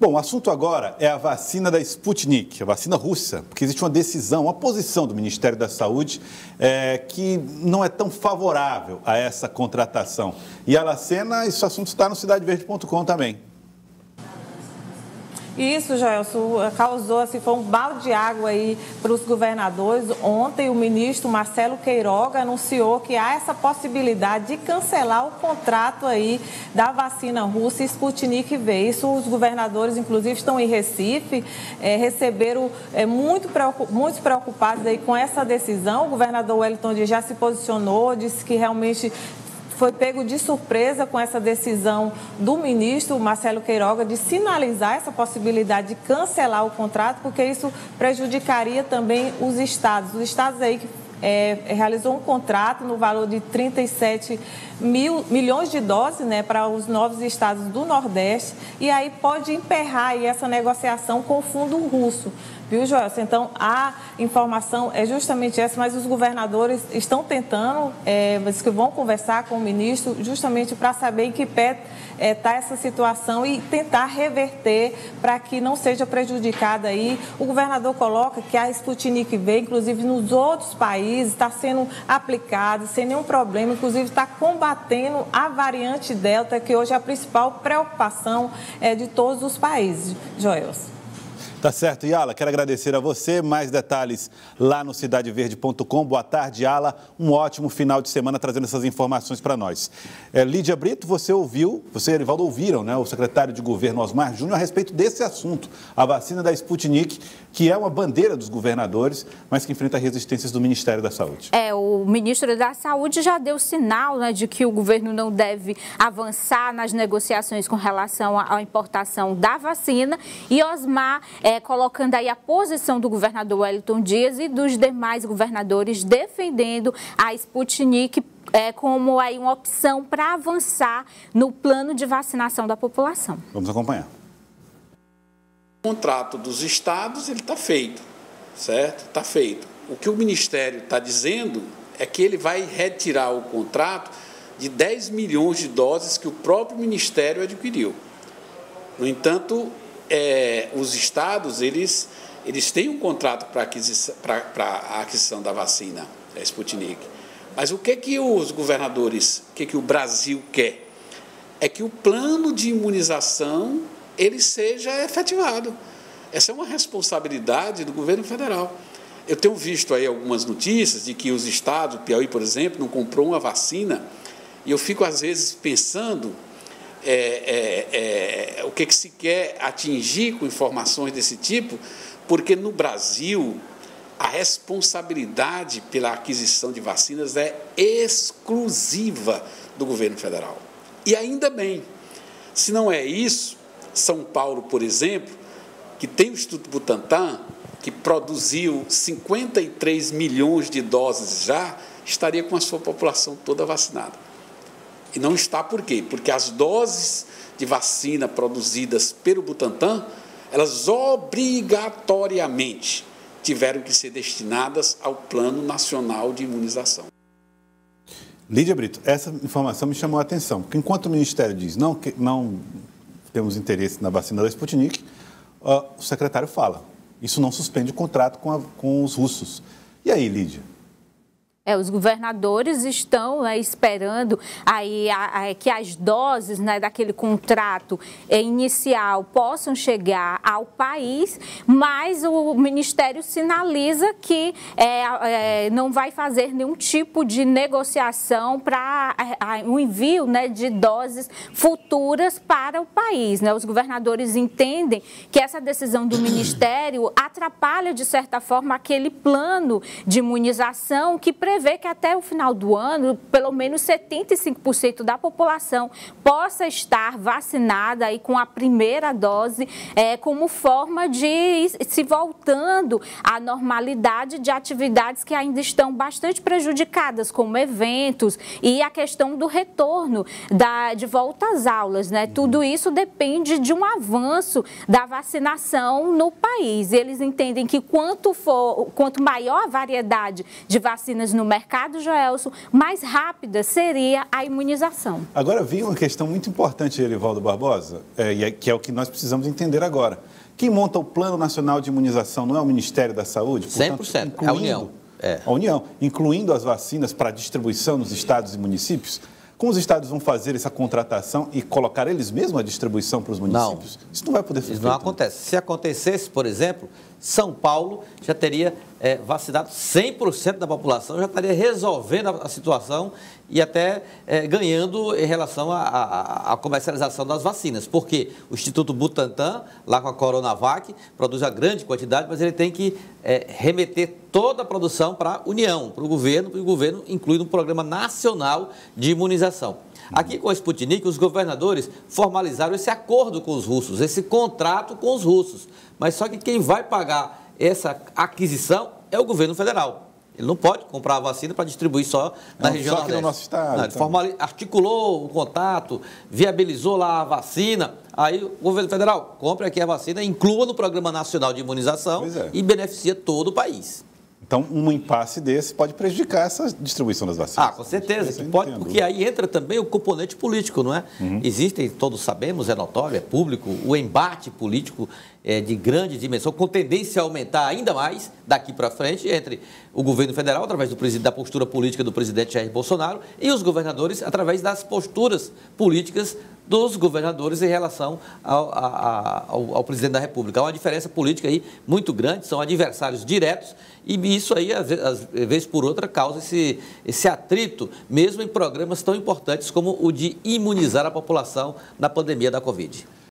Bom, o assunto agora é a vacina da Sputnik, a vacina russa, porque existe uma decisão, uma posição do Ministério da Saúde que não é tão favorável a essa contratação. E, Alacena, esse assunto está no CidadeVerde.com também. Isso, Joelson, causou, assim, foi um balde de água aí para os governadores. Ontem o ministro Marcelo Queiroga anunciou que há essa possibilidade de cancelar o contrato aí da vacina russa Sputnik V. Isso os governadores, inclusive, estão em Recife, receberam muito preocupados aí com essa decisão. O governador Wellington Dias já se posicionou, disse que realmente foi pego de surpresa com essa decisão do ministro Marcelo Queiroga de sinalizar essa possibilidade de cancelar o contrato, porque isso prejudicaria também os estados. Os estados aí que realizou um contrato no valor de 37 milhões de doses, né, para os novos estados do Nordeste, e aí pode emperrar aí essa negociação com o fundo russo. Viu, Joelson? Então, a informação é justamente essa, mas os governadores estão tentando, eles que vão conversar com o ministro justamente para saber em que pé está essa situação e tentar reverter para que não seja prejudicada aí. O governador coloca que a Sputnik V, inclusive nos outros países, está sendo aplicada sem nenhum problema, inclusive está combatendo a variante Delta, que hoje é a principal preocupação de todos os países. Joelson. Tá certo, Yala, quero agradecer a você. Mais detalhes lá no CidadeVerde.com. Boa tarde, Yala. Um ótimo final de semana trazendo essas informações para nós. Lídia Brito, você e Erivaldo ouviram, né, o secretário de governo Osmar Júnior a respeito desse assunto, a vacina da Sputnik, que é uma bandeira dos governadores, mas que enfrenta resistências do Ministério da Saúde. O ministro da Saúde já deu sinal, né, de que o governo não deve avançar nas negociações com relação à importação da vacina, e Osmar colocando aí a posição do governador Wellington Dias e dos demais governadores defendendo a Sputnik como aí uma opção para avançar no plano de vacinação da população. Vamos acompanhar. O contrato dos estados, ele está feito, certo? Está feito. O que o Ministério está dizendo é que ele vai retirar o contrato de 10 milhões de doses que o próprio Ministério adquiriu. No entanto, os estados, eles têm um contrato para a aquisição da vacina, a Sputnik. Mas o que os governadores, o que o Brasil quer? É que o plano de imunização ele seja efetivado. Essa é uma responsabilidade do governo federal. Eu tenho visto aí algumas notícias de que os estados, o Piauí, por exemplo, não comprou uma vacina, e eu fico, às vezes, pensando o que se quer atingir com informações desse tipo, porque no Brasil a responsabilidade pela aquisição de vacinas é exclusiva do governo federal. E ainda bem, se não é isso, São Paulo, por exemplo, que tem o Instituto Butantan, que produziu 53 milhões de doses já, estaria com a sua população toda vacinada. E não está por quê? Porque as doses de vacina produzidas pelo Butantan, elas obrigatoriamente tiveram que ser destinadas ao Plano Nacional de Imunização. Lídia Brito, essa informação me chamou a atenção, porque enquanto o Ministério diz não temos interesse na vacina da Sputnik, o secretário fala, isso não suspende o contrato com os russos. E aí, Lídia? Os governadores estão, né, esperando aí que as doses, né, daquele contrato inicial possam chegar ao país, mas o Ministério sinaliza que não vai fazer nenhum tipo de negociação para o envio, né, de doses futuras para o país, né? Os governadores entendem que essa decisão do Ministério atrapalha, de certa forma, aquele plano de imunização que prevê que até o final do ano, pelo menos 75% da população possa estar vacinada aí com a primeira dose, como forma de ir se voltando à normalidade de atividades que ainda estão bastante prejudicadas, como eventos e a questão do retorno de volta às aulas, né? Tudo isso depende de um avanço da vacinação no país. Eles entendem que quanto maior a variedade de vacinas no no mercado, Joelson, mais rápida seria a imunização. Agora, vi uma questão muito importante, Erivaldo Barbosa, que é o que nós precisamos entender agora. Quem monta o Plano Nacional de Imunização não é o Ministério da Saúde? Portanto, 100%, é a União. A União, incluindo as vacinas para distribuição nos estados e municípios. Como os estados vão fazer essa contratação e colocar eles mesmos a distribuição para os municípios? Não. Isso não vai poder ser feito. Isso não acontece. Se acontecesse, por exemplo, São Paulo já teria vacinado 100% da população, já estaria resolvendo a situação e até ganhando em relação à comercialização das vacinas. Porque o Instituto Butantan, lá com a Coronavac, produz a grande quantidade, mas ele tem que remeter toda a produção para a União, para o governo, e o governo inclui um programa nacional de imunização. Aqui com a Sputnik, os governadores formalizaram esse acordo com os russos, esse contrato com os russos. Mas só que quem vai pagar essa aquisição é o governo federal. Ele não pode comprar a vacina para distribuir só na região Nordeste. Só que no nosso estado. Não, ele articulou o contato, viabilizou lá a vacina. Aí o governo federal compra aqui a vacina, inclua no Programa Nacional de Imunização e beneficia todo o país. Então, um impasse desse pode prejudicar essa distribuição das vacinas. Com certeza. Pode, porque aí entra também o componente político, não é? Existem, todos sabemos, é notório, é público, o embate político de grande dimensão, com tendência a aumentar ainda mais daqui para frente, entre o governo federal, através da postura política do presidente Jair Bolsonaro, e os governadores, através das posturas políticas dos governadores em relação ao presidente da República. Há uma diferença política aí muito grande, são adversários diretos, e isso aí, às vezes por outra, causa esse atrito, mesmo em programas tão importantes como o de imunizar a população na pandemia da Covid.